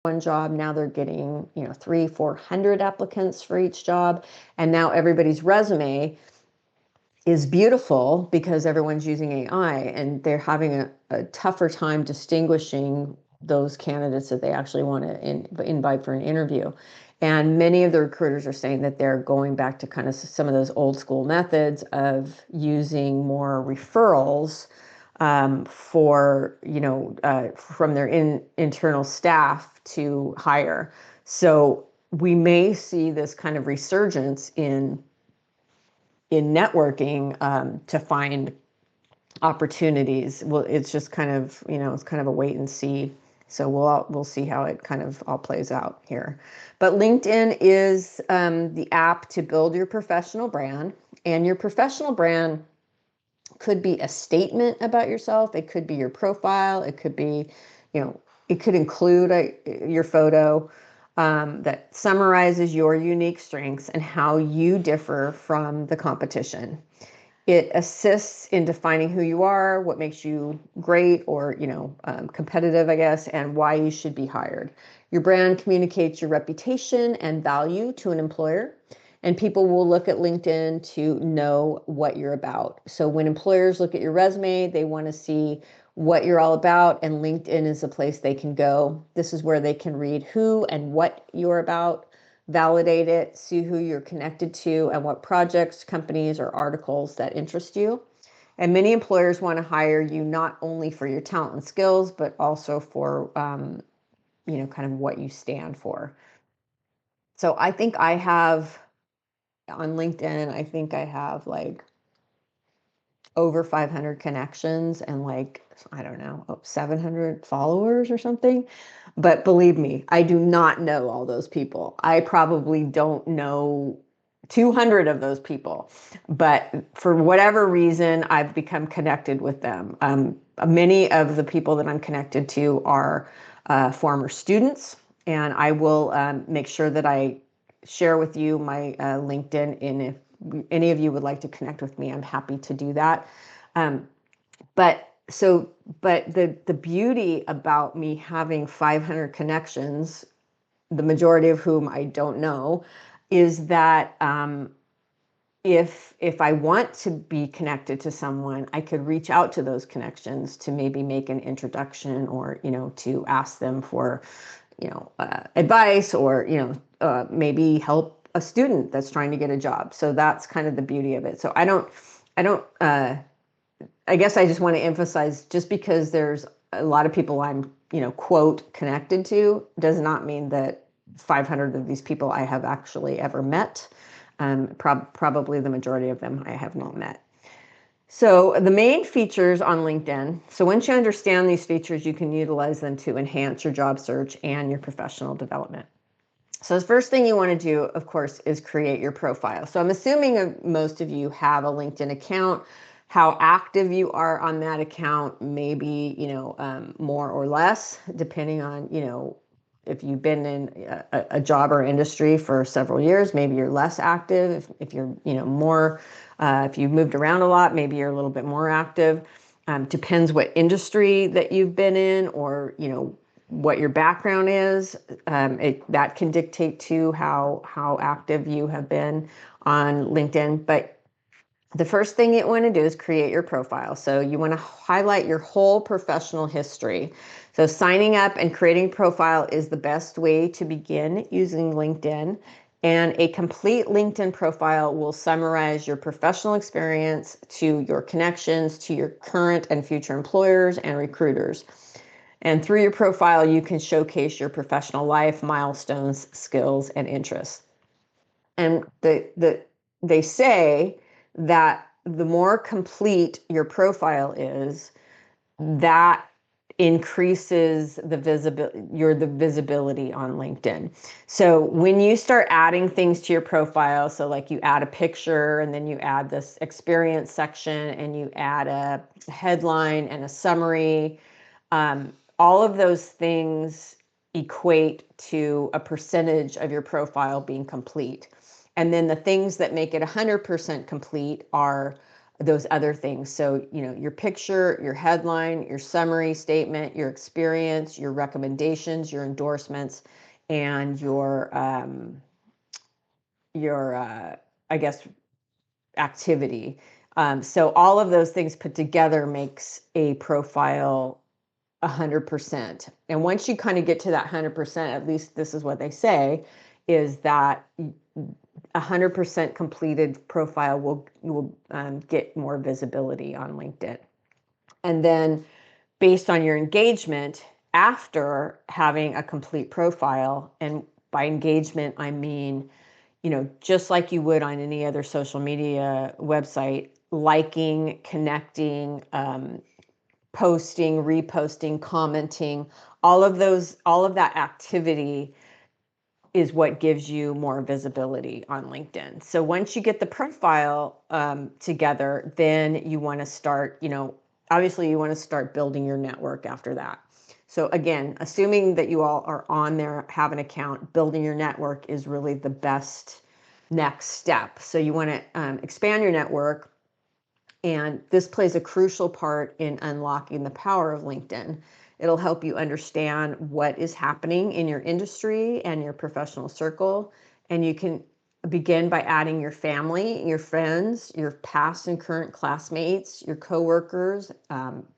one job, now they're getting, 300-400 applicants for each job. And now everybody's resume is beautiful because everyone's using AI, and they're having a tougher time distinguishing those candidates that they actually want to invite for an interview. And many of the recruiters are saying that they're going back to kind of some of those old school methods of using more referrals from their internal staff to hire. So we may see this kind of resurgence in networking to find opportunities. Well, it's just kind of, it's kind of a wait and see. So we'll see how it kind of all plays out here. But LinkedIn is the app to build your professional brand, and your professional brand could be a statement about yourself. It could be your profile. It could be, it could include your photo that summarizes your unique strengths and how you differ from the competition. It assists in defining who you are, what makes you great or, competitive, I guess, and why you should be hired. Your brand communicates your reputation and value to an employer, and people will look at LinkedIn to know what you're about. So when employers look at your resume, they want to see what you're all about, and LinkedIn is a place they can go. This is where they can read who and what you're about, validate it, see who you're connected to, and what projects, companies, or articles that interest you. And many employers want to hire you not only for your talent and skills, but also for, kind of what you stand for. So I think I have on LinkedIn, I think I have like over 500 connections and I don't know, 700 followers or something. But believe me, I do not know all those people. I probably don't know 200 of those people, but for whatever reason, I've become connected with them. Many of the people that I'm connected to are former students, and I will make sure that I share with you my LinkedIn, and if any of you would like to connect with me, I'm happy to do that. But the beauty about me having 500 connections, the majority of whom I don't know, is that if I want to be connected to someone, I could reach out to those connections to maybe make an introduction, or to ask them for advice, or maybe help a student that's trying to get a job. So that's kind of the beauty of it. So I guess I just want to emphasize, just because there's a lot of people I'm, quote, connected to, does not mean that 500 of these people I have actually ever met. Probably the majority of them I have not met. So the main features on LinkedIn. So once you understand these features, you can utilize them to enhance your job search and your professional development. So the first thing you want to do, of course, is create your profile. So I'm assuming most of you have a LinkedIn account. How active you are on that account, maybe, more or less, depending on, if you've been in a job or industry for several years, maybe you're less active. If you're, more, if you've moved around a lot, maybe you're a little bit more active. Depends what industry that you've been in, or, what your background is. That can dictate to how active you have been on LinkedIn. But the first thing you want to do is create your profile. So you want to highlight your whole professional history. So signing up and creating a profile is the best way to begin using LinkedIn. And a complete LinkedIn profile will summarize your professional experience to your connections to your current and future employers and recruiters. And through your profile, you can showcase your professional life, milestones, skills, and interests. And they say that the more complete your profile is, that increases the visibility on LinkedIn. So when you start adding things to your profile, so like you add a picture, and then you add this experience section, and you add a headline and a summary, all of those things equate to a percentage of your profile being complete. And then the things that make it 100% complete are those other things. So, your picture, your headline, your summary statement, your experience, your recommendations, your endorsements, and your I guess activity. So all of those things put together makes a profile 100%. And once you kind of get to that 100%, at least this is what they say, is that 100% completed profile will get more visibility on LinkedIn. And then based on your engagement after having a complete profile, and by engagement, I mean, just like you would on any other social media website, liking, connecting, posting, reposting, commenting, all of that activity is what gives you more visibility on LinkedIn. So once you get the profile together, then you want to start, obviously you want to start building your network after that. So again, assuming that you all are on there, have an account, building your network is really the best next step. So you want to expand your network, and this plays a crucial part in unlocking the power of LinkedIn. It'll help you understand what is happening in your industry and your professional circle. And you can begin by adding your family, your friends, your past and current classmates, your coworkers,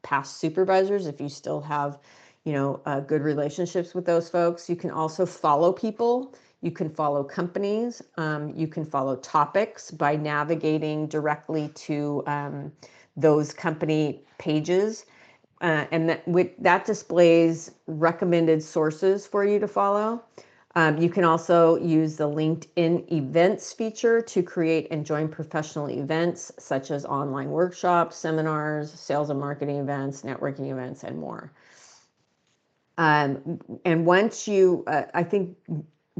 past supervisors, if you still have, good relationships with those folks. You can also follow people. You can follow companies. You can follow topics by navigating directly to those company pages. And that displays recommended sources for you to follow. You can also use the LinkedIn events feature to create and join professional events such as online workshops, seminars, sales and marketing events, networking events, and more. And once I think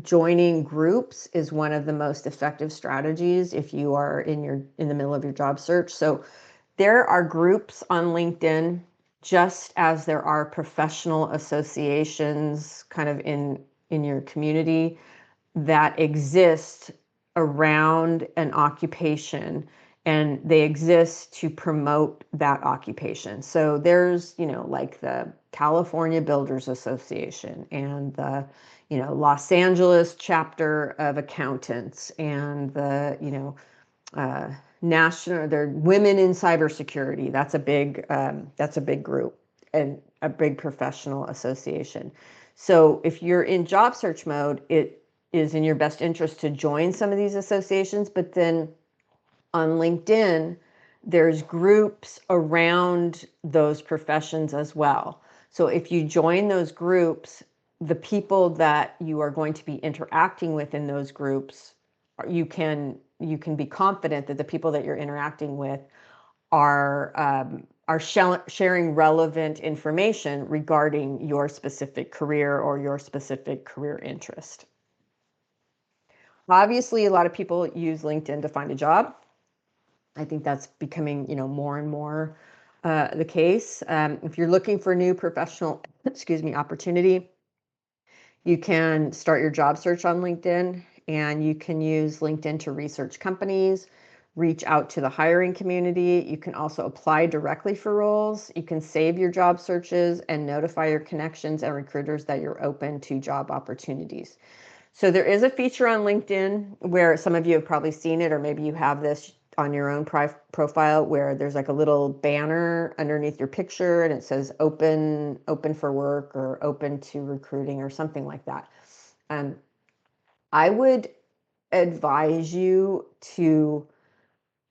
joining groups is one of the most effective strategies if you are in the middle of your job search. So there are groups on LinkedIn, just as there are professional associations kind of in your community that exist around an occupation, and they exist to promote that occupation. So there's, like the California Builders Association and the, Los Angeles chapter of accountants, and the, national, they're women in cybersecurity. That's a big group and a big professional association. So if you're in job search mode, it is in your best interest to join some of these associations. But then on LinkedIn, there's groups around those professions as well. So if you join those groups, the people that you are going to be interacting with in those groups, you can be confident that the people that you're interacting with are sharing relevant information regarding your specific career or your specific career interest. Obviously, a lot of people use LinkedIn to find a job. I think that's becoming, more and more the case. If you're looking for a new professional, opportunity, you can start your job search on LinkedIn, and you can use LinkedIn to research companies, reach out to the hiring community. You can also apply directly for roles. You can save your job searches and notify your connections and recruiters that you're open to job opportunities. So there is a feature on LinkedIn where some of you have probably seen it, or maybe you have this on your own profile, where there's like a little banner underneath your picture and it says open for work or open to recruiting or something like that. I would advise you to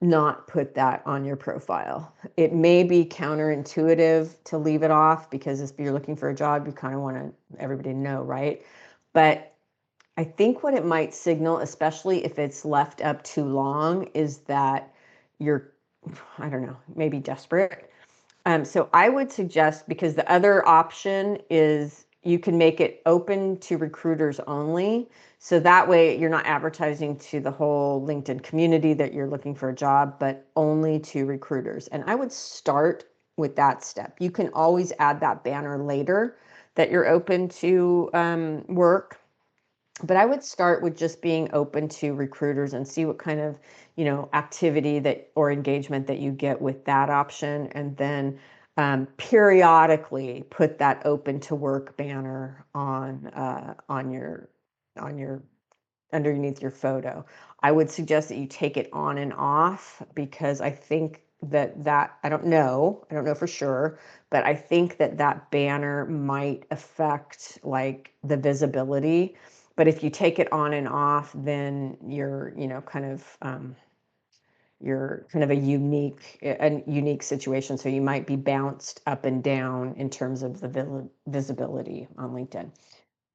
not put that on your profile. It may be counterintuitive to leave it off, because if you're looking for a job, you kind of want everybody to know, right? But I think what it might signal, especially if it's left up too long, is that you're, I don't know, maybe desperate. So I would suggest, because the other option is you can make it open to recruiters only. So that way you're not advertising to the whole LinkedIn community that you're looking for a job, but only to recruiters. And I would start with that step. You can always add that banner later that you're open to work. But I would start with just being open to recruiters and see what kind of, activity that or engagement that you get with that option. And then periodically put that open to work banner on your underneath your photo. I would suggest that you take it on and off, because I think that I don't know for sure, but I think that banner might affect like the visibility. But if you take it on and off, then you're kind of a unique situation. So you might be bounced up and down in terms of the visibility on LinkedIn.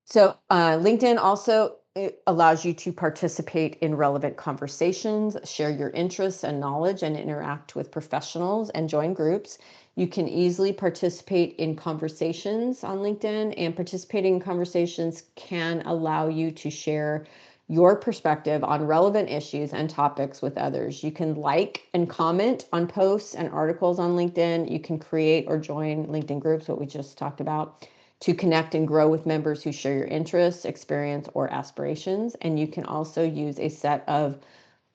So LinkedIn also it allows you to participate in relevant conversations, share your interests and knowledge, and interact with professionals and join groups. You can easily participate in conversations on LinkedIn, and participating in conversations can allow you to share your perspective on relevant issues and topics with others. You can like and comment on posts and articles on LinkedIn. You can create or join LinkedIn groups, what we just talked about, to connect and grow with members who share your interests, experience, or aspirations. And you can also use a set of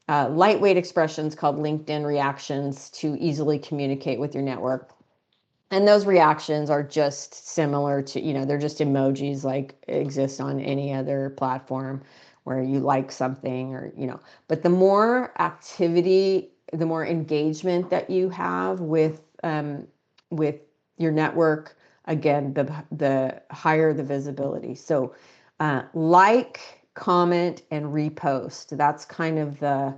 lightweight expressions called LinkedIn reactions to easily communicate with your network. And those reactions are just similar to, they're just emojis like exist on any other platform where you like something but the more activity, the more engagement that you have with your network, again, the higher the visibility. So like, comment, and repost. That's kind of the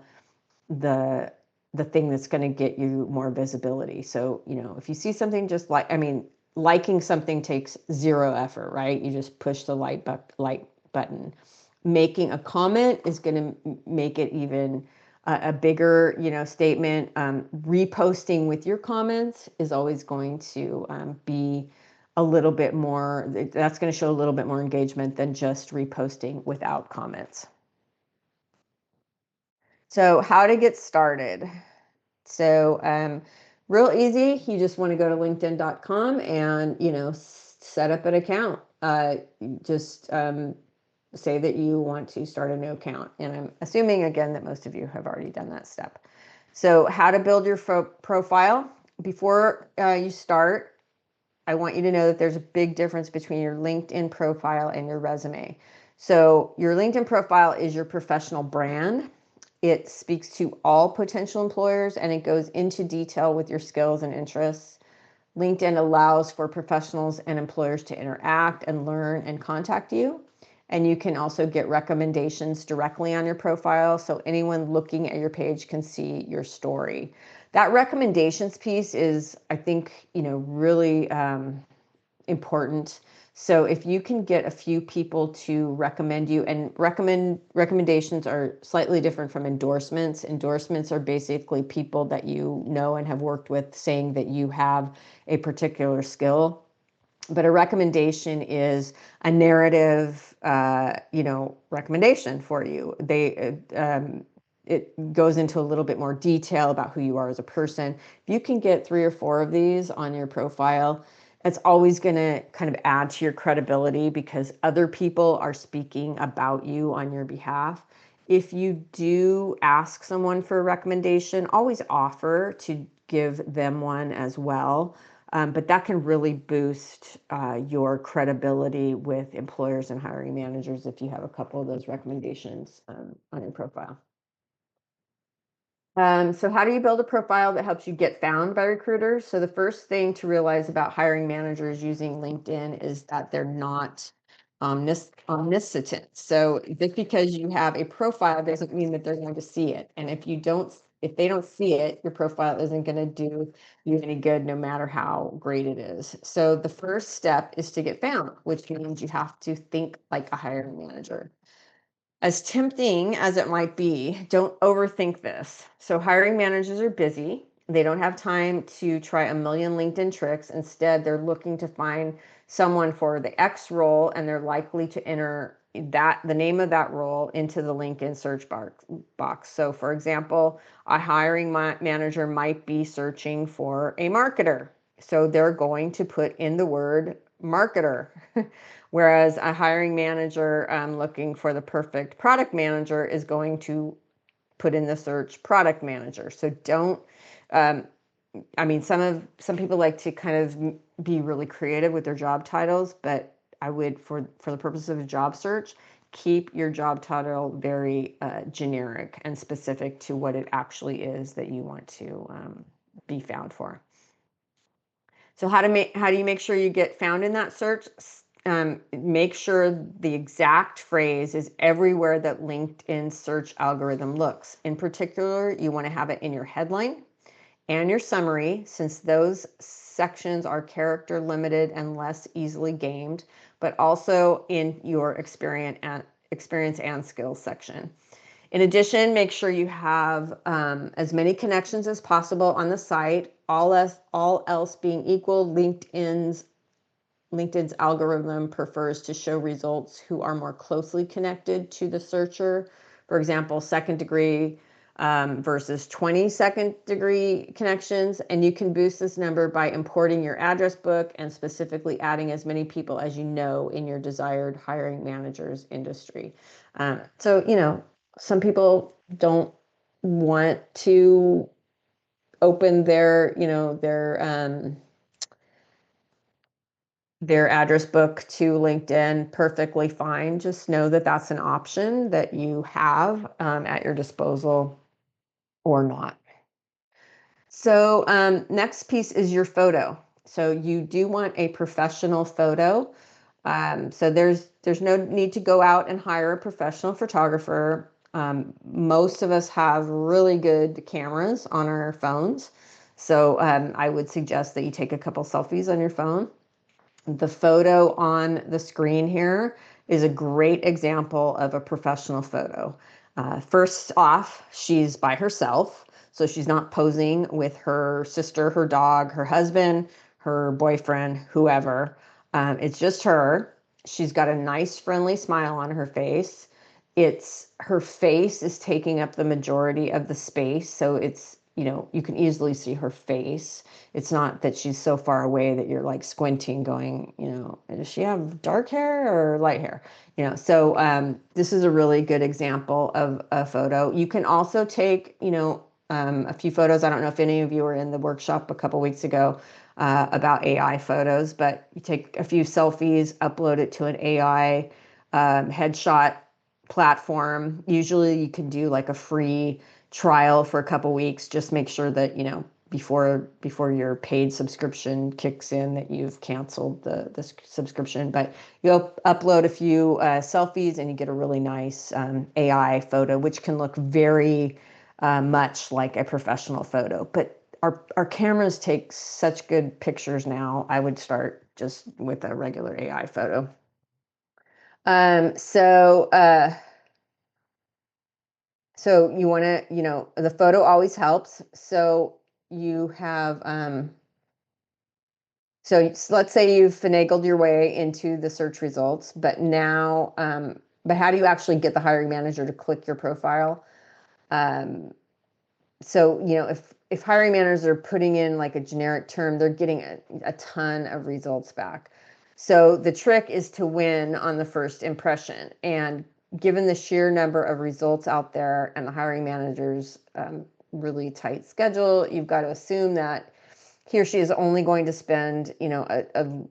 the thing that's going to get you more visibility. So, if you see something, just liking something takes zero effort, right? You just push the like button. Making a comment is going to make it even a bigger, statement. Reposting with your comments is always going to be a little bit more, that's going to show a little bit more engagement than just reposting without comments. So how to get started. So real easy. You just want to go to linkedin.com and, set up an account. Just say that you want to start a new account. And I'm assuming, again, that most of you have already done that step. So how to build your profile. Before you start, I want you to know that there's a big difference between your LinkedIn profile and your resume. So your LinkedIn profile is your professional brand. It speaks to all potential employers, and it goes into detail with your skills and interests. LinkedIn allows for professionals and employers to interact and learn and contact you. And you can also get recommendations directly on your profile, so anyone looking at your page can see your story. That recommendations piece is, I think, really important. So if you can get a few people to recommend you, and recommendations are slightly different from endorsements. Endorsements are basically people that you know and have worked with saying that you have a particular skill. But a recommendation is a narrative, recommendation for you. It goes into a little bit more detail about who you are as a person. If you can get 3 or 4 of these on your profile, it's always going to kind of add to your credibility, because other people are speaking about you on your behalf. If you do ask someone for a recommendation, always offer to give them one as well. But that can really boost your credibility with employers and hiring managers if you have a couple of those recommendations on your profile. So how do you build a profile that helps you get found by recruiters? So the first thing to realize about hiring managers using LinkedIn is that they're not omniscient. So just because you have a profile doesn't mean that they're going to see it. And if they don't see it, your profile isn't going to do you any good, no matter how great it is. So the first step is to get found, which means you have to think like a hiring manager. As tempting as it might be, don't overthink this. So hiring managers are busy. They don't have time to try a million LinkedIn tricks. Instead, they're looking to find someone for the X role, and they're likely to enter the name of that role into the LinkedIn search box. So for example, a hiring manager might be searching for a marketer. So they're going to put in the word marketer. Whereas a hiring manager looking for the perfect product manager is going to put in the search product manager. So don't, I mean, some people like to kind of be really creative with their job titles, but I would, for the purpose of a job search, keep your job title very generic and specific to what it actually is that you want to be found for. So how do you make sure you get found in that search? Make sure the exact phrase is everywhere that LinkedIn search algorithm looks. In particular, you want to have it in your headline and your summary, since those sections are character limited and less easily gamed, but also in your experience and skills section. In addition, make sure you have as many connections as possible on the site. All else being equal, LinkedIn's algorithm prefers to show results who are more closely connected to the searcher. For example, second degree versus 20 second degree connections. And you can boost this number by importing your address book and specifically adding as many people as you know in your desired hiring manager's industry. So, some people don't want to open their address book to LinkedIn. Perfectly fine. Just know that that's an option that you have at your disposal or not. So next piece is your photo. So you do want a professional photo. So there's no need to go out and hire a professional photographer. Most of us have really good cameras on our phones. So I would suggest that you take a couple selfies on your phone. The photo on the screen here is a great example of a professional photo. First off, she's by herself, so she's not posing with her sister, her dog, her husband, her boyfriend, whoever. It's just her. She's got a nice, friendly smile on her face. Her face is taking up the majority of the space, so you can easily see her face. It's not that she's so far away that you're like squinting going, does she have dark hair or light hair? So this is a really good example of a photo. You can also take, a few photos. I don't know if any of you were in the workshop a couple weeks ago about AI photos, but you take a few selfies, upload it to an AI headshot platform. Usually you can do like a free trial for a couple weeks. Just make sure that, before your paid subscription kicks in, that you've canceled the subscription. But you'll upload a few selfies and you get a really nice AI photo, which can look very much like a professional photo. But our cameras take such good pictures now. I would start just with a regular AI photo. So you want to, the photo always helps. So you have, so let's say you've finagled your way into the search results, but now, but how do you actually get the hiring manager to click your profile? So, if hiring managers are putting in like a generic term, they're getting a ton of results back. So the trick is to win on the first impression. And given the sheer number of results out there and the hiring manager's really tight schedule, you've got to assume that he or she is only going to spend, a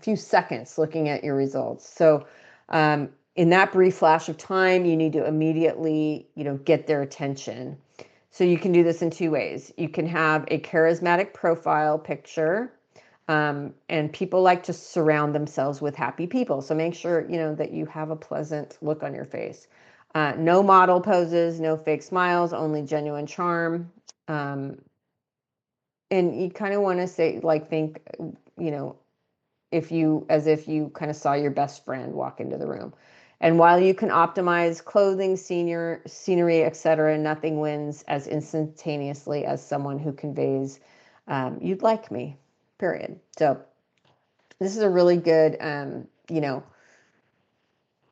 few seconds looking at your results. So in that brief flash of time, you need to immediately, get their attention. So you can do this in two ways. You can have a charismatic profile picture, and people like to surround themselves with happy people. So make sure, that you have a pleasant look on your face. No model poses, no fake smiles, only genuine charm. And you kind of want to say, think, as if you kind of saw your best friend walk into the room. And while you can optimize clothing, scenery, etc., nothing wins as instantaneously as someone who conveys, you'd like me, period. So this is a really good,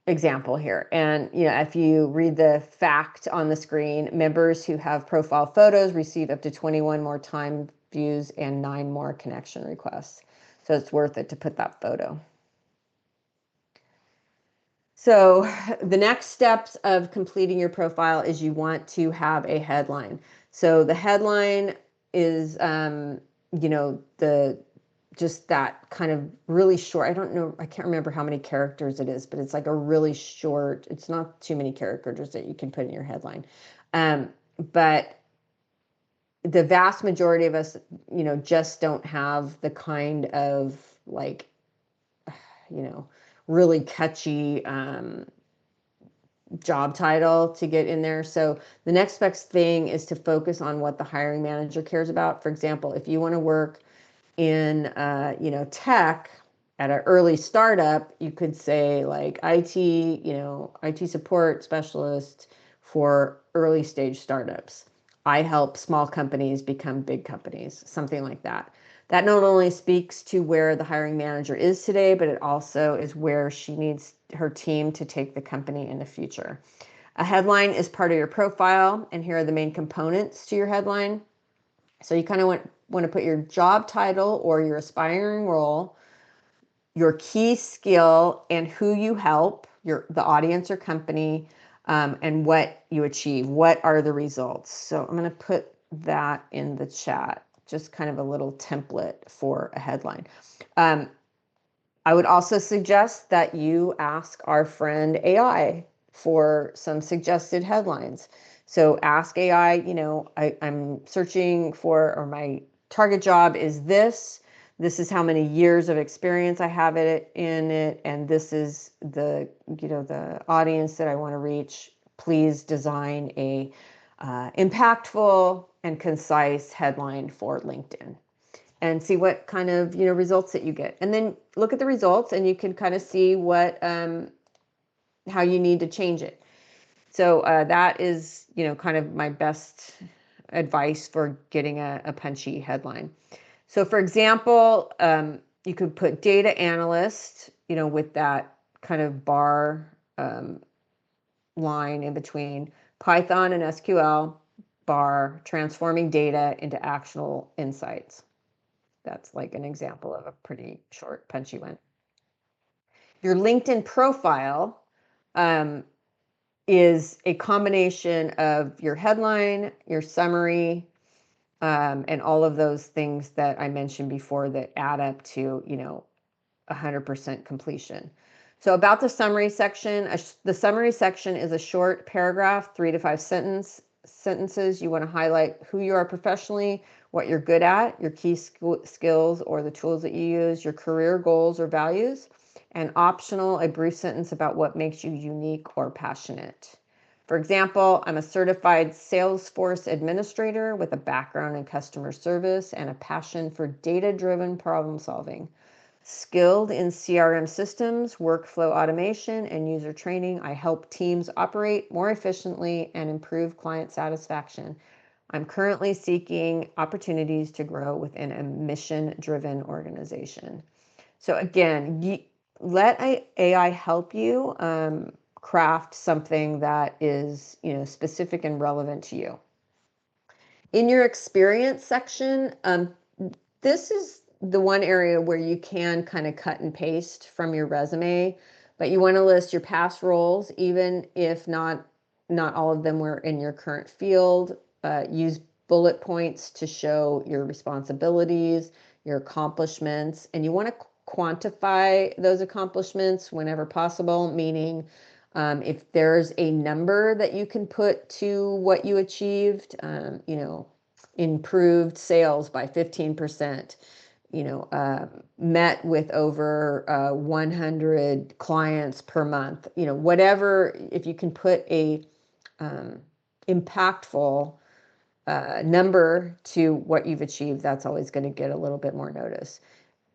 example here. And, if you read the fact on the screen, members who have profile photos receive up to 21 more time views and 9 more connection requests. So it's worth it to put that photo. So the next steps of completing your profile is you want to have a headline. So the headline is, just that kind of really short. I don't know, I can't remember how many characters it is, but it's like a really short, it's not too many characters that you can put in your headline. But the vast majority of us, just don't have the kind of like, really catchy job title to get in there. So the next best thing is to focus on what the hiring manager cares about. For example, if you want to work in tech at an early startup, you could say like IT support specialist for early stage startups. I help small companies become big companies, something like that. That not only speaks to where the hiring manager is today, but it also is where she needs her team to take the company in the future. A headline is part of your profile, and here are the main components to your headline. So you kind of want to put your job title or your aspiring role, your key skill, and who you help, the audience or company, and what you achieve. What are the results? So I'm going to put that in the chat, just kind of a little template for a headline. I would also suggest that you ask our friend AI for some suggested headlines. So ask AI, I'm searching for, or my target job is this. This is how many years of experience I have in it, and this is the audience that I want to reach. Please design a impactful and concise headline for LinkedIn, and see what kind of results that you get, and then look at the results, and you can kind of see what how you need to change it. So that is kind of my best advice for getting a punchy headline. So for example, you could put data analyst, with that kind of bar line in between, Python and SQL, bar, transforming data into actionable insights. That's like an example of a pretty short, punchy one. Your LinkedIn profile is a combination of your headline, your summary, and all of those things that I mentioned before that add up to 100% completion. So about the summary section, the summary section is a short paragraph, 3 to 5 sentences. You want to highlight who you are professionally, what you're good at, your key skills or the tools that you use, your career goals or values, and optional, a brief sentence about what makes you unique or passionate. For example, I'm a certified Salesforce administrator with a background in customer service and a passion for data-driven problem solving. Skilled in CRM systems, workflow automation, and user training, I help teams operate more efficiently and improve client satisfaction. I'm currently seeking opportunities to grow within a mission-driven organization. So again, let AI help you craft something that is specific and relevant to you. In your experience section, this is the one area where you can kind of cut and paste from your resume, but you want to list your past roles, even if not all of them were in your current field. Use bullet points to show your responsibilities, your accomplishments, and you want to quantify those accomplishments whenever possible, meaning if there's a number that you can put to what you achieved, improved sales by 15%, met with over 100 clients per month, whatever, if you can put a impactful number to what you've achieved, that's always going to get a little bit more notice.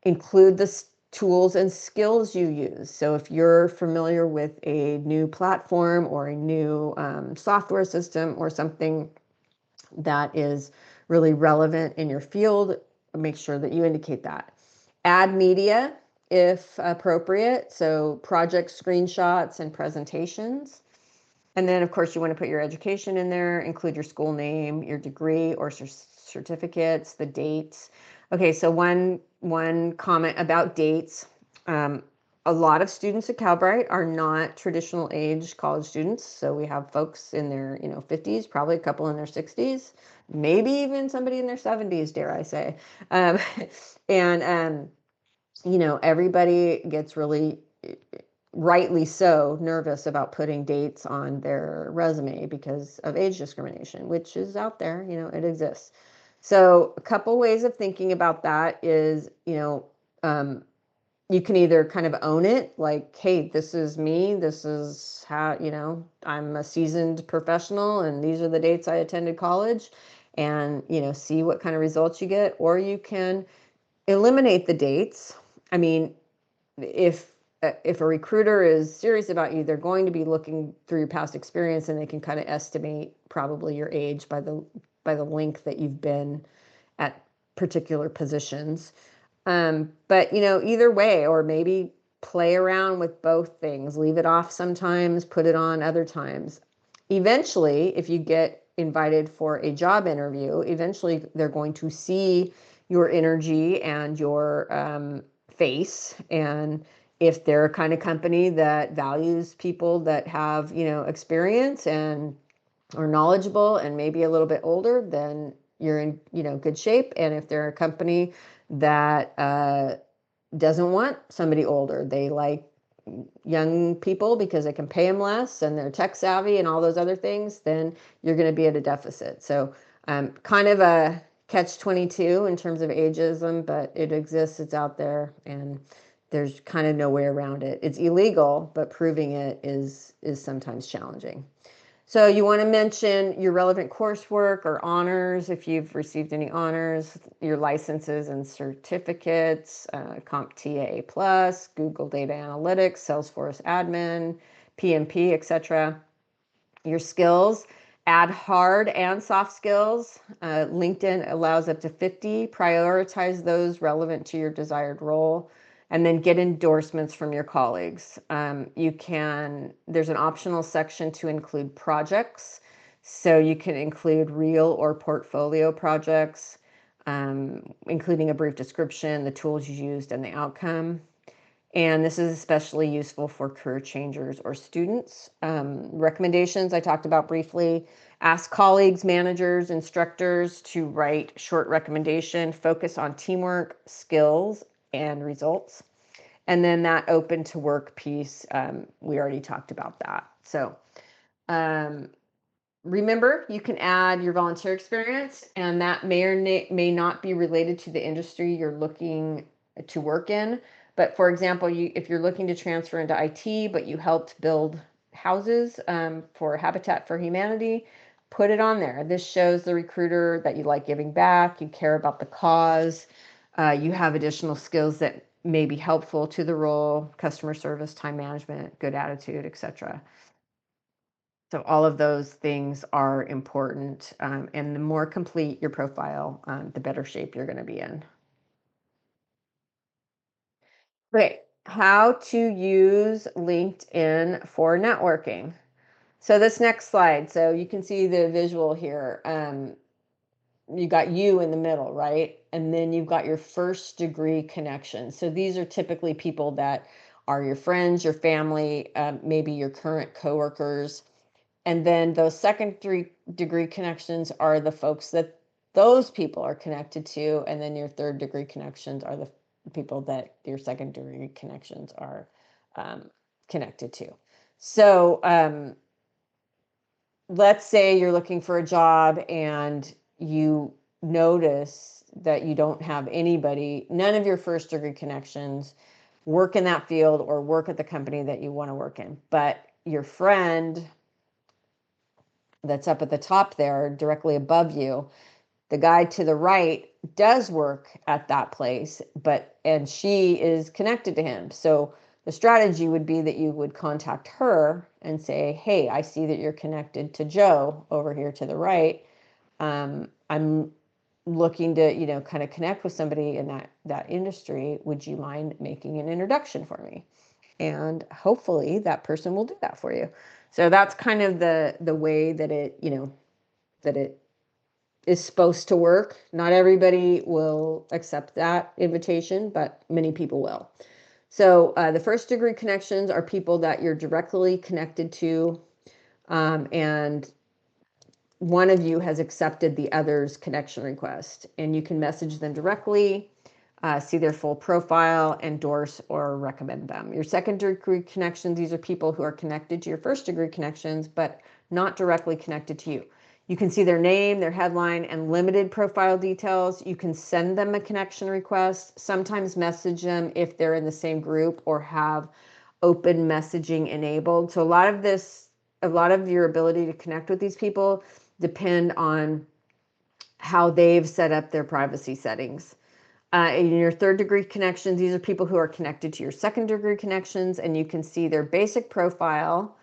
Include the tools and skills you use. So if you're familiar with a new platform or a new software system or something that is really relevant in your field, make sure that you indicate that. Add media if appropriate, so project screenshots and presentations. And then, of course, you want to put your education in there, include your school name, your degree or certificates, the dates. Okay, so one comment about dates. a lot of students at Calbright are not traditional age college students. So we have folks in their, 50s, probably a couple in their 60s, maybe even somebody in their 70s, dare I say. Um, and, everybody gets really, rightly so, nervous about putting dates on their resume because of age discrimination, which is out there, it exists. So a couple ways of thinking about that is, you can either kind of own it, like, hey, this is me, this is how, I'm a seasoned professional and these are the dates I attended college, and, see what kind of results you get. Or you can eliminate the dates. I mean, if a recruiter is serious about you, they're going to be looking through your past experience, and they can kind of estimate probably your age by the length that you've been at particular positions. But either way, or maybe play around with both things, leave it off sometimes, put it on other times. Eventually, if you get invited for a job interview, eventually they're going to see your energy and your face. And if they're a kind of company that values people that have, experience and are knowledgeable and maybe a little bit older, then you're in, good shape. And if they're a company that doesn't want somebody older, they like young people because they can pay them less and they're tech savvy and all those other things, then you're going to be at a deficit. So kind of a catch-22 in terms of ageism, but it exists, it's out there, and there's kind of no way around it. It's illegal, but proving it is sometimes challenging. So you want to mention your relevant coursework or honors, if you've received any honors, your licenses and certificates, CompTIA Plus, Google Data Analytics, Salesforce Admin, PMP, etc. Your skills, add hard and soft skills. LinkedIn allows up to 50. Prioritize those relevant to your desired role. And then get endorsements from your colleagues. There's an optional section to include projects. So you can include real or portfolio projects, including a brief description, the tools you used, and the outcome. And this is especially useful for career changers or students. Recommendations I talked about briefly. Ask colleagues, managers, instructors to write short recommendation. Focus on teamwork, skills, and results. And then that open to work piece, we already talked about that. So remember, you can add your volunteer experience, and that may or may not be related to the industry you're looking to work in. But for example, if you're looking to transfer into IT, but you helped build houses for Habitat for Humanity, put it on there. This shows the recruiter that you like giving back, you care about the cause, you have additional skills that may be helpful to the role: customer service, time management, good attitude, etc. So all of those things are important, and the more complete your profile, the better shape you're going to be in. Okay, how to use LinkedIn for networking. So this next slide, so you can see the visual here. You got you in the middle, right? And then you've got your first degree connections. So these are typically people that are your friends, your family, maybe your current coworkers. And then those second degree connections are the folks that those people are connected to. And then your third degree connections are the people that your second degree connections are connected to. So let's say you're looking for a job and you notice that you don't have anybody, none of your first degree connections work in that field or work at the company that you want to work in, but your friend that's up at the top there, directly above you, the guy to the right does work at that place, and she is connected to him. So the strategy would be that you would contact her and say, hey, I see that you're connected to Joe over here to the right. I'm looking to, kind of connect with somebody in that industry. Would you mind making an introduction for me? And hopefully that person will do that for you. So that's kind of the way that it is supposed to work. Not everybody will accept that invitation, but many people will. So the first degree connections are people that you're directly connected to, and one of you has accepted the other's connection request, and you can message them directly, see their full profile, endorse or recommend them. Your second degree connections, these are people who are connected to your first degree connections, but not directly connected to you. You can see their name, their headline, and limited profile details. You can send them a connection request, sometimes message them if they're in the same group or have open messaging enabled. So a lot of your ability to connect with these people depend on how they've set up their privacy settings. In your third degree connections, these are people who are connected to your second degree connections, and you can see their basic profile,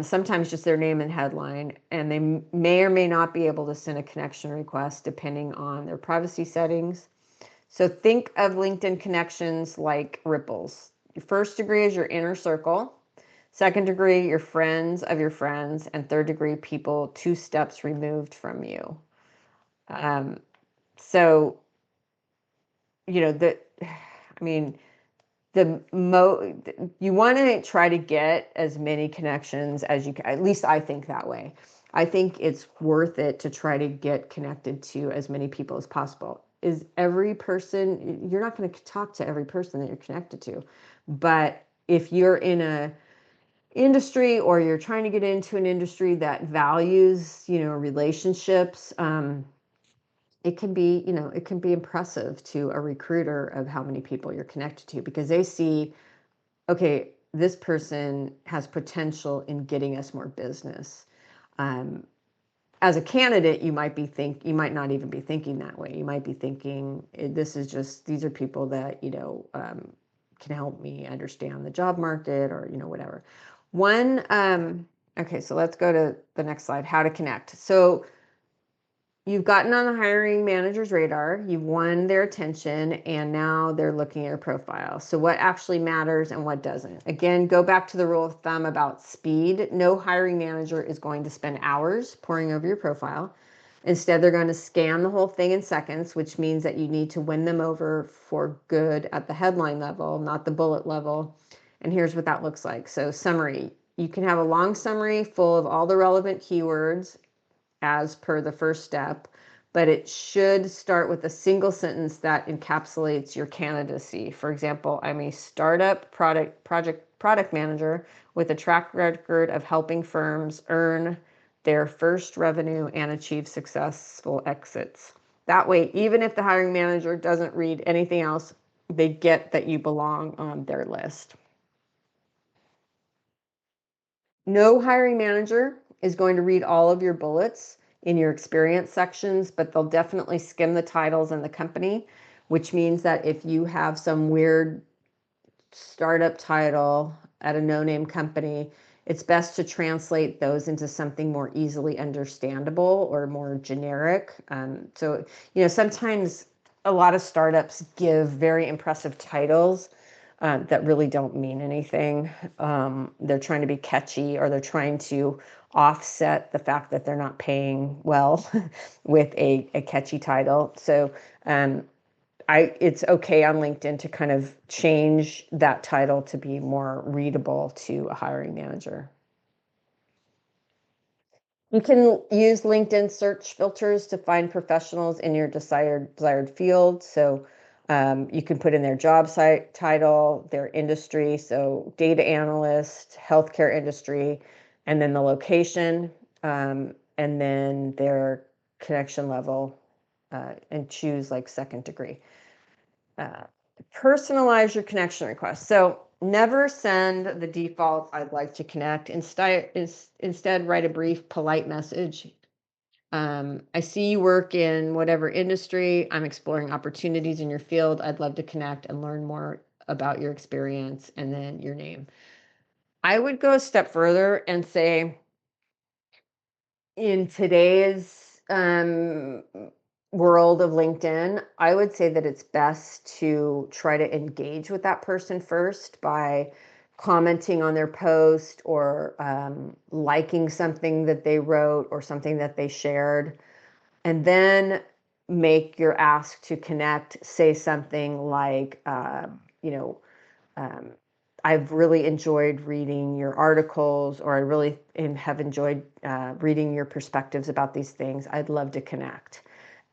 sometimes just their name and headline, and they may or may not be able to send a connection request depending on their privacy settings. So think of LinkedIn connections like ripples. Your first degree is your inner circle. Second degree, your friends of your friends, and third degree, people 2 steps removed from you. So, you know, you want to try to get as many connections as you can. At least I think that way. I think it's worth it to try to get connected to as many people as possible. Is every person, you're not going to talk to every person that you're connected to, but if you're in a industry or you're trying to get into an industry that values, relationships, it can be, it can be impressive to a recruiter of how many people you're connected to, because they see, okay, this person has potential in getting us more business. As a candidate, you might not even be thinking that way. You might be thinking, these are people that, can help me understand the job market, or, whatever. Okay, so let's go to the next slide, how to connect. So you've gotten on the hiring manager's radar, you've won their attention, and now they're looking at your profile. So what actually matters and what doesn't? Again, go back to the rule of thumb about speed. No hiring manager is going to spend hours poring over your profile. Instead, they're going to scan the whole thing in seconds, which means that you need to win them over for good at the headline level, not the bullet level. And here's what that looks like. So summary, you can have a long summary full of all the relevant keywords as per the first step, but it should start with a single sentence that encapsulates your candidacy. For example, I'm a startup product manager with a track record of helping firms earn their first revenue and achieve successful exits. That way, even if the hiring manager doesn't read anything else, they get that you belong on their list. No hiring manager is going to read all of your bullets in your experience sections, but they'll definitely skim the titles and the company, which means that if you have some weird startup title at a no-name company, it's best to translate those into something more easily understandable or more generic. So, sometimes a lot of startups give very impressive titles that really don't mean anything. They're trying to be catchy, or they're trying to offset the fact that they're not paying well with a catchy title. So it's okay on LinkedIn to kind of change that title to be more readable to a hiring manager. You can use LinkedIn search filters to find professionals in your desired field. So you can put in their job site title, their industry, so data analyst, healthcare industry, and then the location, and then their connection level, and choose like second degree. Personalize your connection request. So never send the default "I'd like to connect." Instead, write a brief, polite message. I see you work in whatever industry. I'm exploring opportunities in your field. I'd love to connect and learn more about your experience, and then your name. I would go a step further and say, in today's world of LinkedIn, I would say that it's best to try to engage with that person first by commenting on their post, or liking something that they wrote or something that they shared, and then make your ask to connect say something like, I've really enjoyed reading your articles, or I really have enjoyed reading your perspectives about these things. I'd love to connect.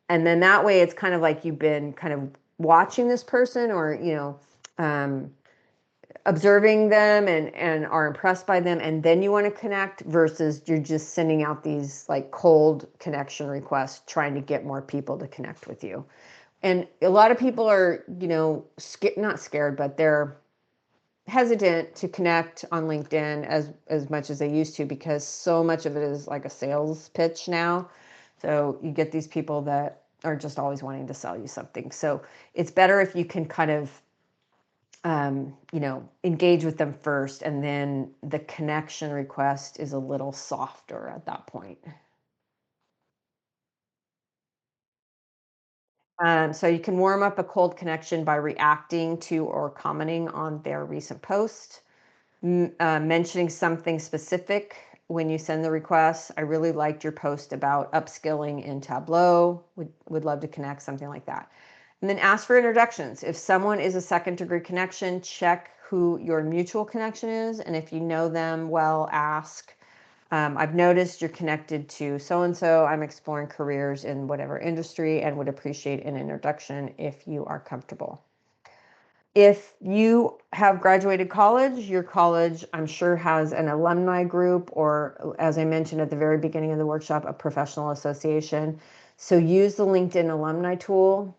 And then that way it's kind of like you've been kind of watching this person, or, observing them and are impressed by them, and then you want to connect, versus you're just sending out these like cold connection requests trying to get more people to connect with you. And a lot of people are, not scared, but they're hesitant to connect on LinkedIn as much as they used to, because so much of it is like a sales pitch now. So you get these people that are just always wanting to sell you something. So it's better if you can kind of engage with them first, and then the connection request is a little softer at that point. So you can warm up a cold connection by reacting to or commenting on their recent post, mentioning something specific when you send the request. I really liked your post about upskilling in Tableau. Would love to connect, something like that. And then ask for introductions. If someone is a second degree connection, check who your mutual connection is. And if you know them well, ask. I've noticed you're connected to so-and-so. I'm exploring careers in whatever industry and would appreciate an introduction if you are comfortable. If you have graduated college, your college, I'm sure, has an alumni group, or, as I mentioned at the very beginning of the workshop, a professional association. So use the LinkedIn alumni tool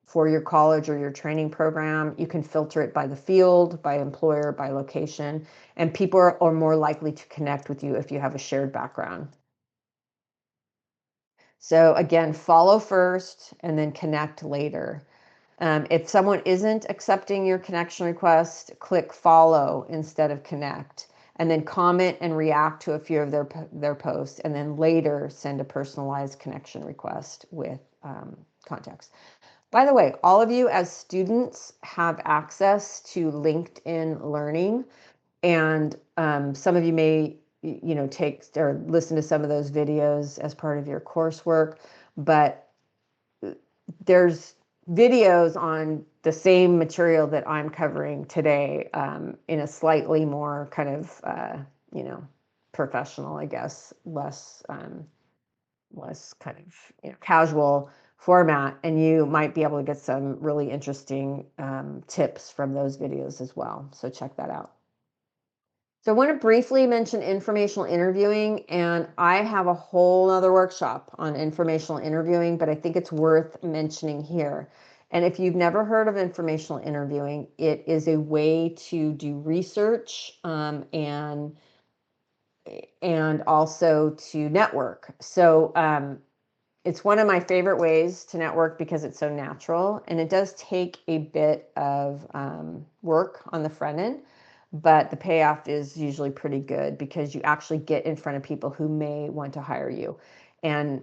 for your college or your training program. You can filter it by the field, by employer, by location, and people are more likely to connect with you if you have a shared background. So again, follow first and then connect later. If someone isn't accepting your connection request, click follow instead of connect, and then comment and react to a few of their posts, and then later send a personalized connection request with context. By the way, all of you as students have access to LinkedIn Learning, and some of you may, take or listen to some of those videos as part of your coursework, but there's videos on the same material that I'm covering today, in a slightly more kind of, professional, I guess, less kind of, casual format, and you might be able to get some really interesting tips from those videos as well. So check that out. So I want to briefly mention informational interviewing, and I have a whole other workshop on informational interviewing, but I think it's worth mentioning here. And if you've never heard of informational interviewing, it is a way to do research, and also to network. So it's one of my favorite ways to network because it's so natural, and it does take a bit of work on the front end, but the payoff is usually pretty good because you actually get in front of people who may want to hire you. And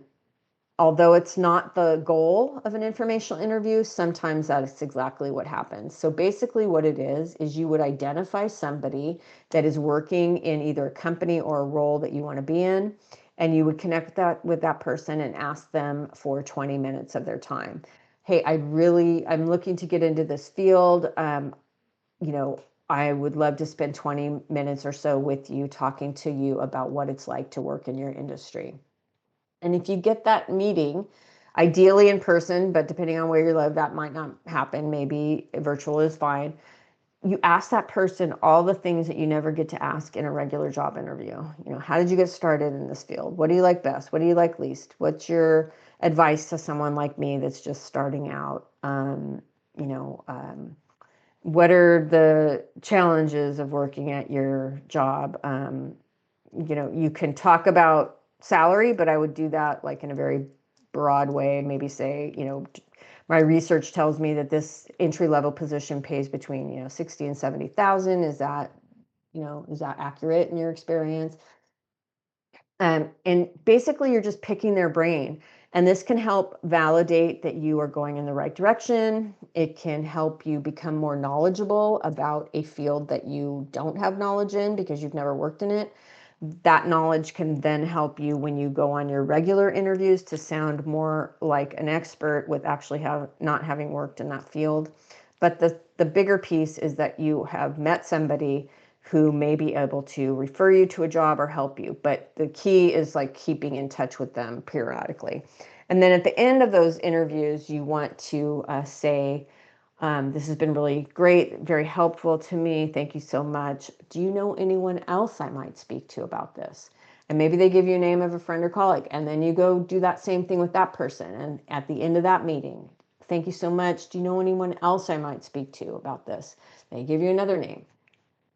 although it's not the goal of an informational interview, sometimes that's exactly what happens. So basically what it is you would identify somebody that is working in either a company or a role that you want to be in, and you would connect with that person and ask them for 20 minutes of their time. Hey, I'm looking to get into this field. I would love to spend 20 minutes or so with you, talking to you about what it's like to work in your industry. And if you get that meeting, ideally in person, but depending on where you live, that might not happen. Maybe virtual is fine. You ask that person all the things that you never get to ask in a regular job interview. How did you get started in this field? What do you like best? What do you like least? What's your advice to someone like me that's just starting out? What are the challenges of working at your job? You can talk about salary, but I would do that like in a very broad way. Maybe say, my research tells me that this entry level position pays between, 60 and 70,000. Is that accurate in your experience? And basically, you're just picking their brain. And this can help validate that you are going in the right direction. It can help you become more knowledgeable about a field that you don't have knowledge in because you've never worked in it. That knowledge can then help you when you go on your regular interviews to sound more like an expert with actually not having worked in that field. But the bigger piece is that you have met somebody who may be able to refer you to a job or help you. But the key is like keeping in touch with them periodically. And then at the end of those interviews, you want to say, this has been really great, very helpful to me. Thank you so much. Do you know anyone else I might speak to about this? And maybe they give you a name of a friend or colleague, and then you go do that same thing with that person. And at the end of that meeting, thank you so much. Do you know anyone else I might speak to about this? They give you another name.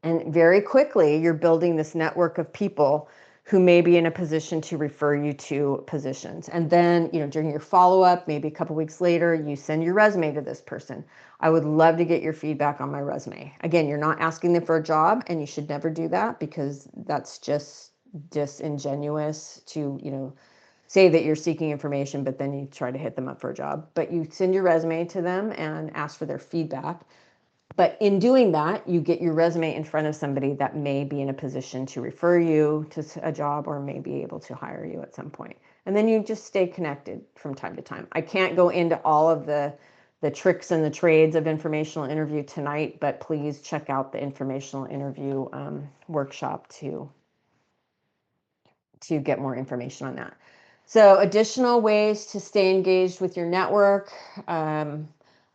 And very quickly, you're building this network of people who may be in a position to refer you to positions. And then, during your follow-up, maybe a couple weeks later, you send your resume to this person. I would love to get your feedback on my resume. Again, you're not asking them for a job, and you should never do that because that's just disingenuous to, say that you're seeking information, but then you try to hit them up for a job. But you send your resume to them and ask for their feedback. But in doing that, you get your resume in front of somebody that may be in a position to refer you to a job or may be able to hire you at some point. And then you just stay connected from time to time. I can't go into all of the tricks and the trades of informational interview tonight, but please check out the informational interview workshop to get more information on that. So additional ways to stay engaged with your network,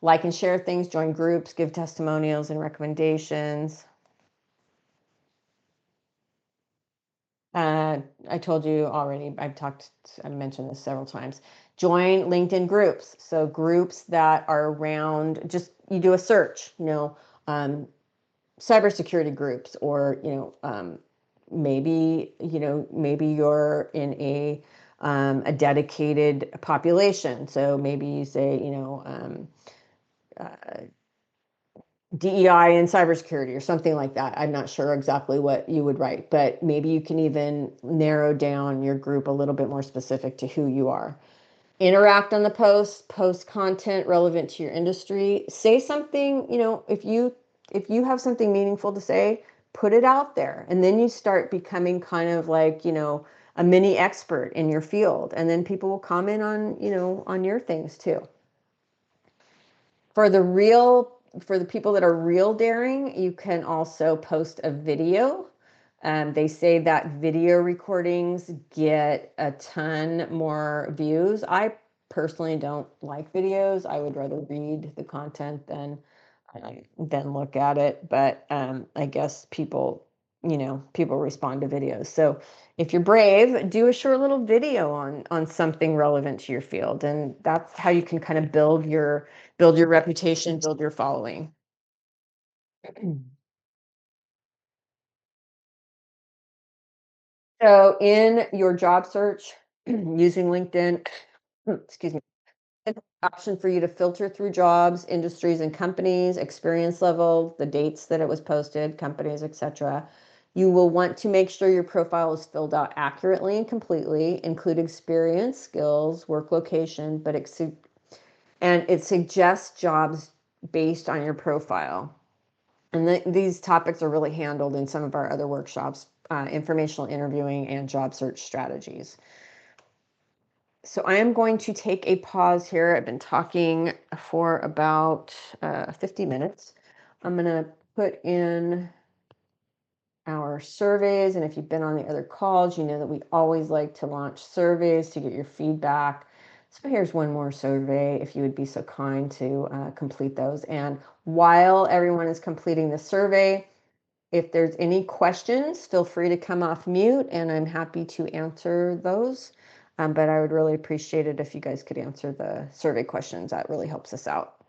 like and share things, join groups, give testimonials and recommendations. I told you already, I mentioned this several times. Join LinkedIn groups. So groups that are around, just you do a search, cybersecurity groups, or, maybe you're in a dedicated population. So maybe you say, DEI and cybersecurity or something like that. I'm not sure exactly what you would write, but maybe you can even narrow down your group a little bit more specific to who you are. Interact on the post content relevant to your industry. Say something, if you have something meaningful to say, put it out there. And then you start becoming kind of like, a mini expert in your field. And then people will comment on your things too. For the people that are real daring, you can also post a video. They say that video recordings get a ton more views. I personally don't like videos. I would rather read the content than look at it. But I guess people respond to videos. So if you're brave, do a short little video on something relevant to your field, and that's how you can kind of build your reputation, build your following. So in your job search, using LinkedIn, excuse me, it's an option for you to filter through jobs, industries, and companies, experience level, the dates that it was posted, companies, etc. You will want to make sure your profile is filled out accurately and completely, include experience, skills, work location, and it suggests jobs based on your profile. And these topics are really handled in some of our other workshops, informational interviewing and job search strategies. So I am going to take a pause here. I've been talking for about 50 minutes. I'm going to put in our surveys. And if you've been on the other calls, you know that we always like to launch surveys to get your feedback. So here's one more survey, if you would be so kind to complete those. And while everyone is completing the survey, if there's any questions, feel free to come off mute and I'm happy to answer those. But I would really appreciate it if you guys could answer the survey questions. That really helps us out.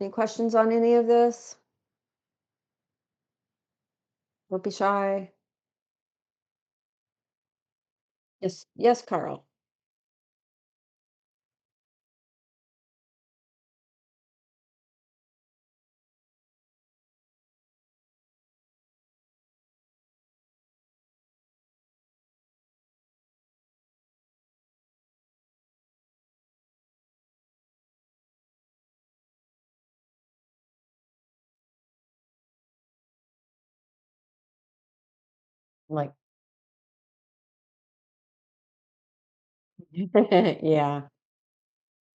Any questions on any of this? Don't be shy. Yes, yes, Carl. Like, yeah,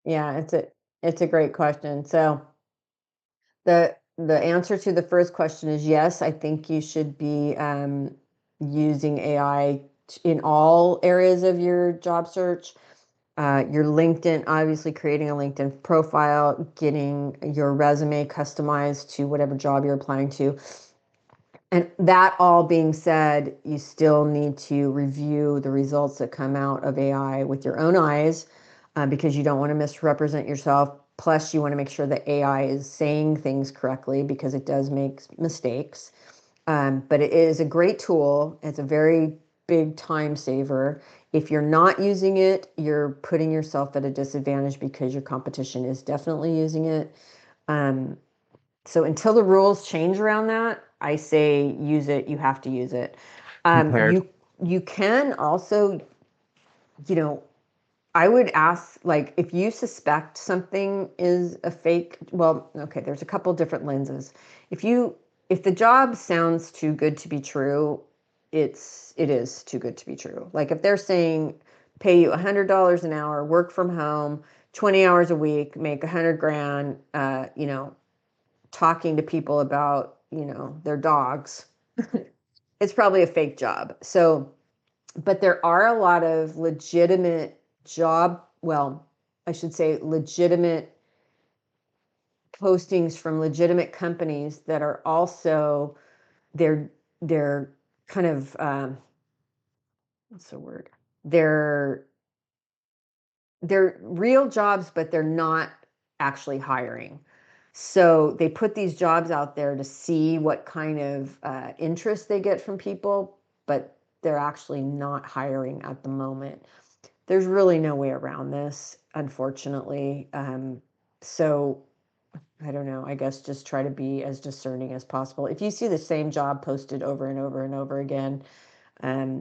yeah, it's a great question. So The answer to the first question is yes. I think you should be using AI in all areas of your job search. Your LinkedIn, obviously creating a LinkedIn profile, getting your resume customized to whatever job you're applying to. And that all being said, you still need to review the results that come out of AI with your own eyes, because you don't want to misrepresent yourself. Plus, you want to make sure that AI is saying things correctly because it does make mistakes. But it is a great tool. It's a very big time saver. If you're not using it, you're putting yourself at a disadvantage because your competition is definitely using it. So until the rules change around that, I say use it. You have to use it. You can also, you know, I would ask, like, if you suspect something is a fake, well, okay, there's a couple different lenses. If the job sounds too good to be true, it is too good to be true. Like if they're saying pay you $100 an hour, work from home, 20 hours a week, make 100 grand, talking to people about, their dogs, it's probably a fake job. So, but there are a lot of legitimate well, I should say legitimate postings from legitimate companies that are also they're kind of what's the word? They're they're real jobs, but they're not actually hiring. So they put these jobs out there to see what kind of interest they get from people, but they're actually not hiring at the moment. There's really no way around this, unfortunately. So I don't know. I guess just try to be as discerning as possible. If you see the same job posted over and over and over again,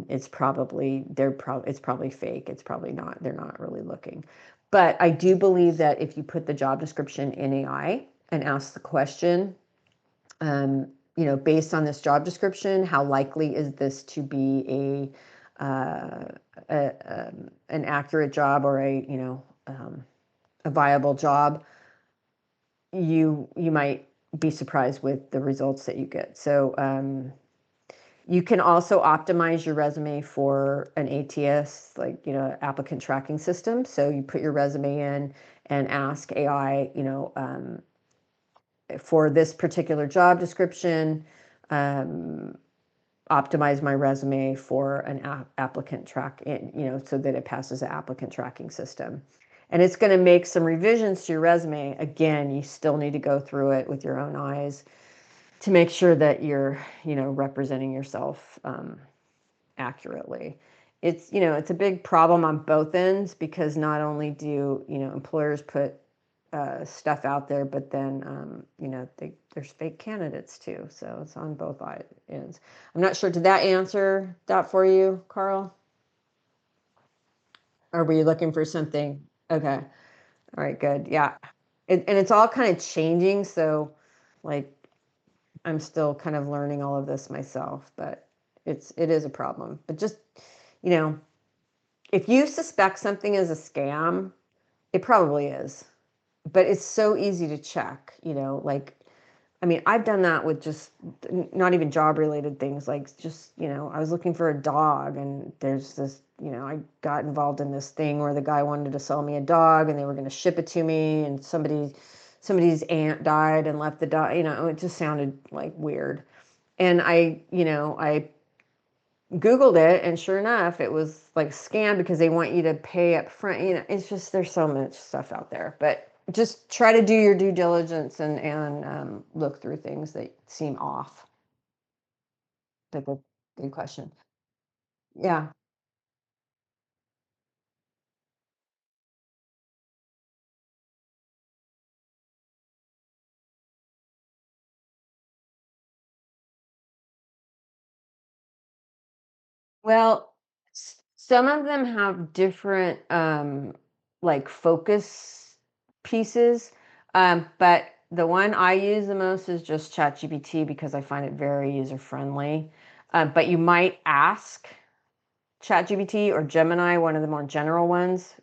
it's probably it's probably fake. It's probably not. They're not really looking. But I do believe that if you put the job description in AI and ask the question, based on this job description, how likely is this to be an accurate job or a viable job? You might be surprised with the results that you get. So you can also optimize your resume for an ATS, like, applicant tracking system. So you put your resume in and ask AI, for this particular job description, optimize my resume for an applicant track, so that it passes the applicant tracking system. And it's going to make some revisions to your resume. Again, you still need to go through it with your own eyes to make sure that you're, representing yourself accurately. It's a big problem on both ends because not only do, employers put stuff out there, but then, there's fake candidates too. So it's on both ends. I'm not sure. Did that answer that for you, Carl? Or were you looking for something? Okay. All right, good. Yeah. And it's all kind of changing. So like, I'm still kind of learning all of this myself, but it is a problem. But just, you know, if you suspect something is a scam, it probably is. But it's so easy to check, like, I mean, I've done that with just not even job related things, like just, I was looking for a dog and there's this, I got involved in this thing where the guy wanted to sell me a dog and they were going to ship it to me, and somebody's aunt died and left the dog, it just sounded like weird. And I Googled it, and sure enough, it was like scam because they want you to pay up front. It's just, there's so much stuff out there, but just try to do your due diligence and look through things that seem off. That's a good question. Yeah. Well, some of them have different like focus pieces. But the one I use the most is just ChatGPT because I find it very user friendly. But you might ask ChatGPT or Gemini, one of the more general ones,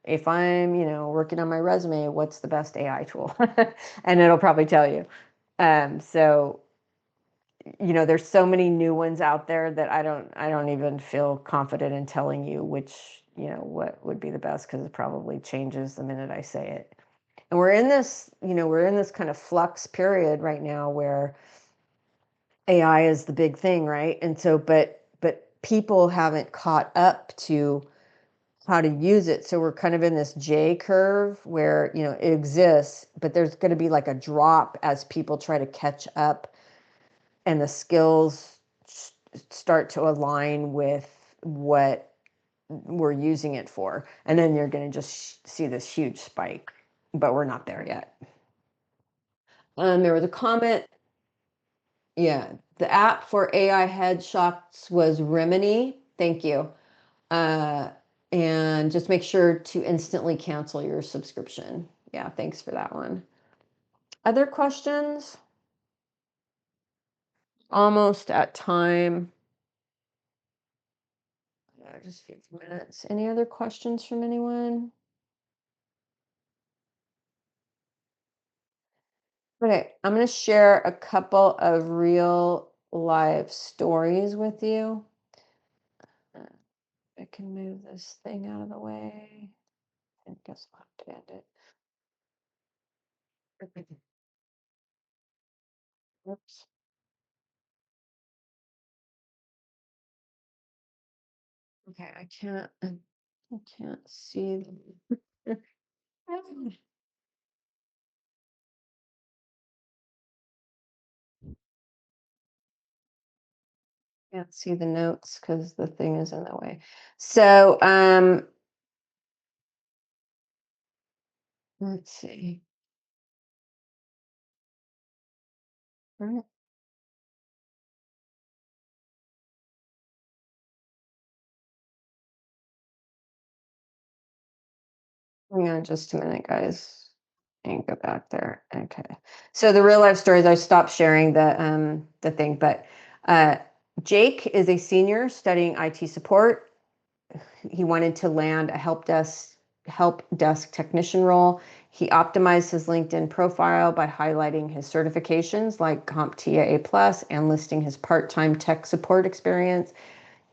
if I'm, working on my resume, what's the best AI tool? And it'll probably tell you. So, there's so many new ones out there that I don't even feel confident in telling you which, what would be the best, because it probably changes the minute I say it. And we're in this kind of flux period right now where AI is the big thing, right? And so, but people haven't caught up to how to use it. So we're kind of in this J curve where, it exists, but there's going to be like a drop as people try to catch up and the skills start to align with what we're using it for. And then you're going to just see this huge spike, but we're not there yet. There was a comment. Yeah, the app for AI headshots was Rimini. Thank you. Uh, and just make sure to instantly cancel your subscription. Yeah, thanks for that one. Other questions? Almost at time. Just a few minutes. Any other questions from anyone? Okay, I'm going to share a couple of real life stories with you. I can move this thing out of the way. I guess I'll have to end it. Oops. Okay, I can't see. Can't see the notes because the thing is in the way. So, let's see. All right. Hang on just a minute, guys. And go back there. Okay. So the real life stories, I stopped sharing the thing, but uh, Jake is a senior studying IT support. He wanted to land a help desk technician role. He optimized his LinkedIn profile by highlighting his certifications like CompTIA A+ and listing his part-time tech support experience.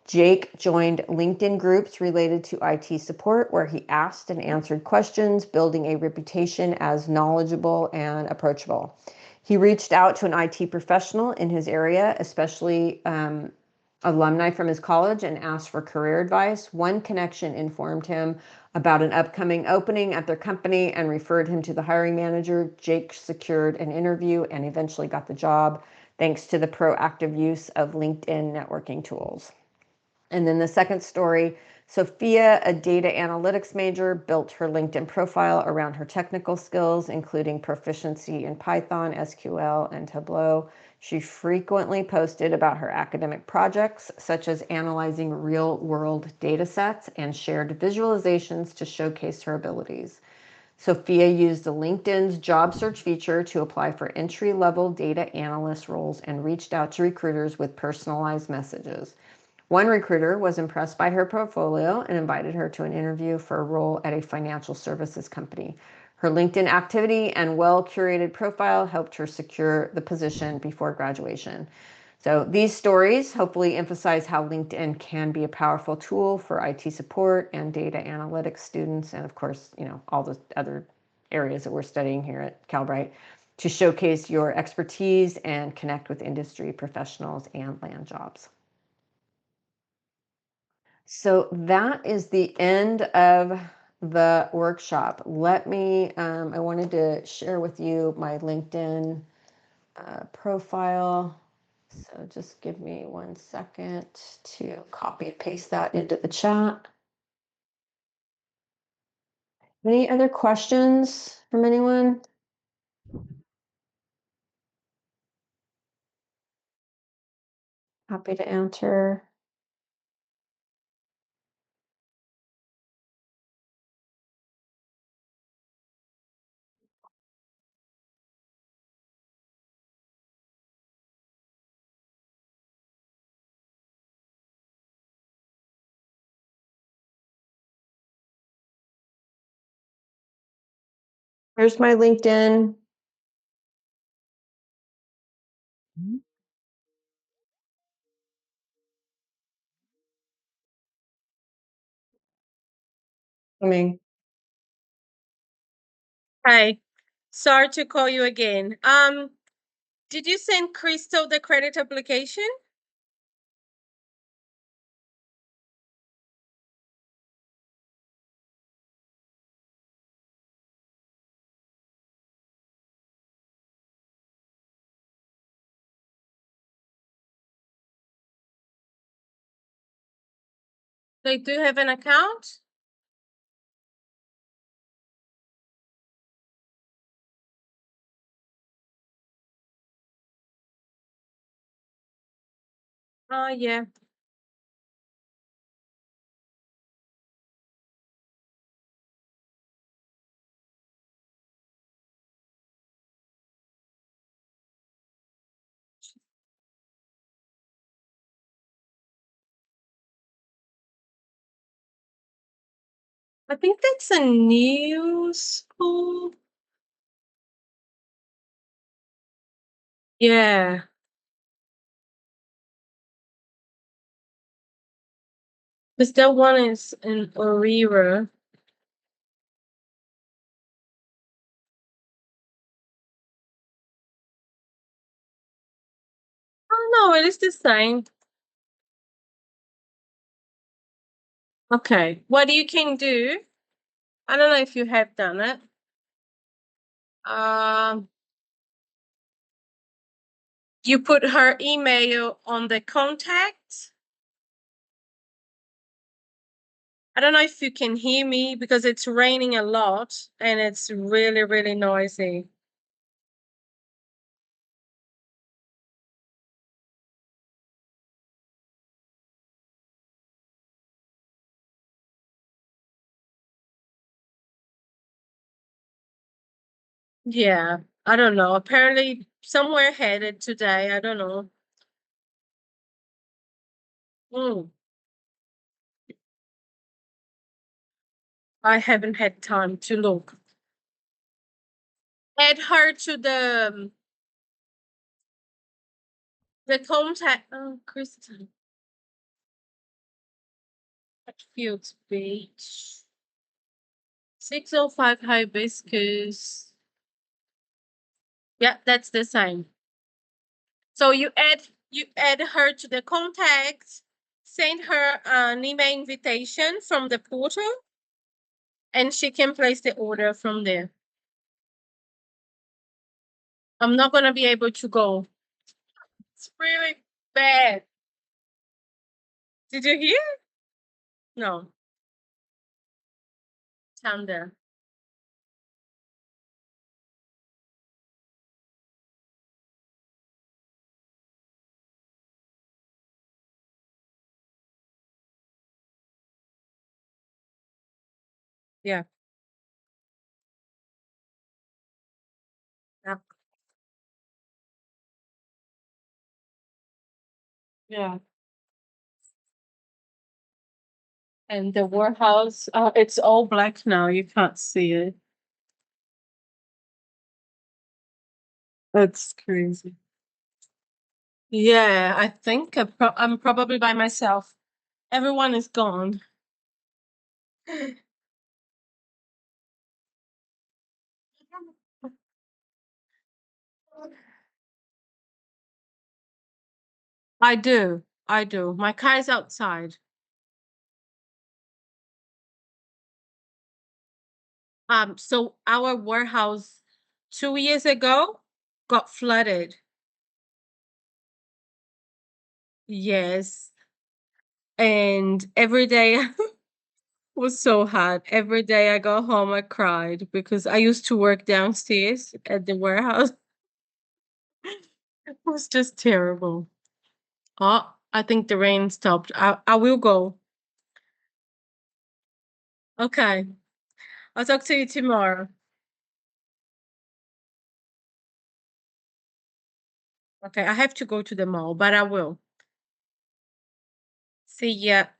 Jake joined LinkedIn groups related to IT support where he asked and answered questions, building a reputation as knowledgeable and approachable. He reached out to an IT professional in his area, especially alumni from his college, and asked for career advice. One connection informed him about an upcoming opening at their company and referred him to the hiring manager. Jake secured an interview and eventually got the job thanks to the proactive use of LinkedIn networking tools. And then the second story, Sophia, a data analytics major, built her LinkedIn profile around her technical skills, including proficiency in Python, SQL, and Tableau. She frequently posted about her academic projects, such as analyzing real-world data sets, and shared visualizations to showcase her abilities. Sophia used the LinkedIn's job search feature to apply for entry-level data analyst roles and reached out to recruiters with personalized messages. One recruiter was impressed by her portfolio and invited her to an interview for a role at a financial services company. Her LinkedIn activity and well-curated profile helped her secure the position before graduation. So these stories hopefully emphasize how LinkedIn can be a powerful tool for IT support and data analytics students, and of course, all the other areas that we're studying here at Calbright, to showcase your expertise and connect with industry professionals and land jobs. So that is the end of the workshop. I wanted to share with you my LinkedIn profile. So just give me 1 second to copy and paste that into the chat. Any other questions from anyone? Happy to answer. Here's my LinkedIn. Coming. Hi. Sorry to call you again. Did you send Crystal the credit application? They do have an account? Oh, yeah. I think that's a new school. Yeah. Because that one is in Aurora. Oh, no, it is the same. Okay. What you can do, I don't know if you have done it. Um, you put her email on the contact. I don't know if you can hear me because it's raining a lot and it's really, really noisy. Yeah, I don't know. Apparently, somewhere headed today. I don't know. Mm, I haven't had time to look. Add her to the contact. Oh, Kristen. Fields Beach. 605 Hibiscus. Yeah, that's the same. So you add her to the contacts, send her an email invitation from the portal, and she can place the order from there. I'm not gonna be able to go. It's really bad. Did you hear? No, thunder. Yeah. Yeah. Yeah. And the warehouse, it's all black now. You can't see it. That's crazy. Yeah, I think I'm probably by myself. Everyone is gone. I do. I do. My car is outside. So our warehouse 2 years ago got flooded. Yes. And every day was so hard. Every day I go home, I cried because I used to work downstairs at the warehouse. It was just terrible. Oh, I think the rain stopped. I will go. Okay. I'll talk to you tomorrow. Okay. I have to go to the mall, but I will. See ya.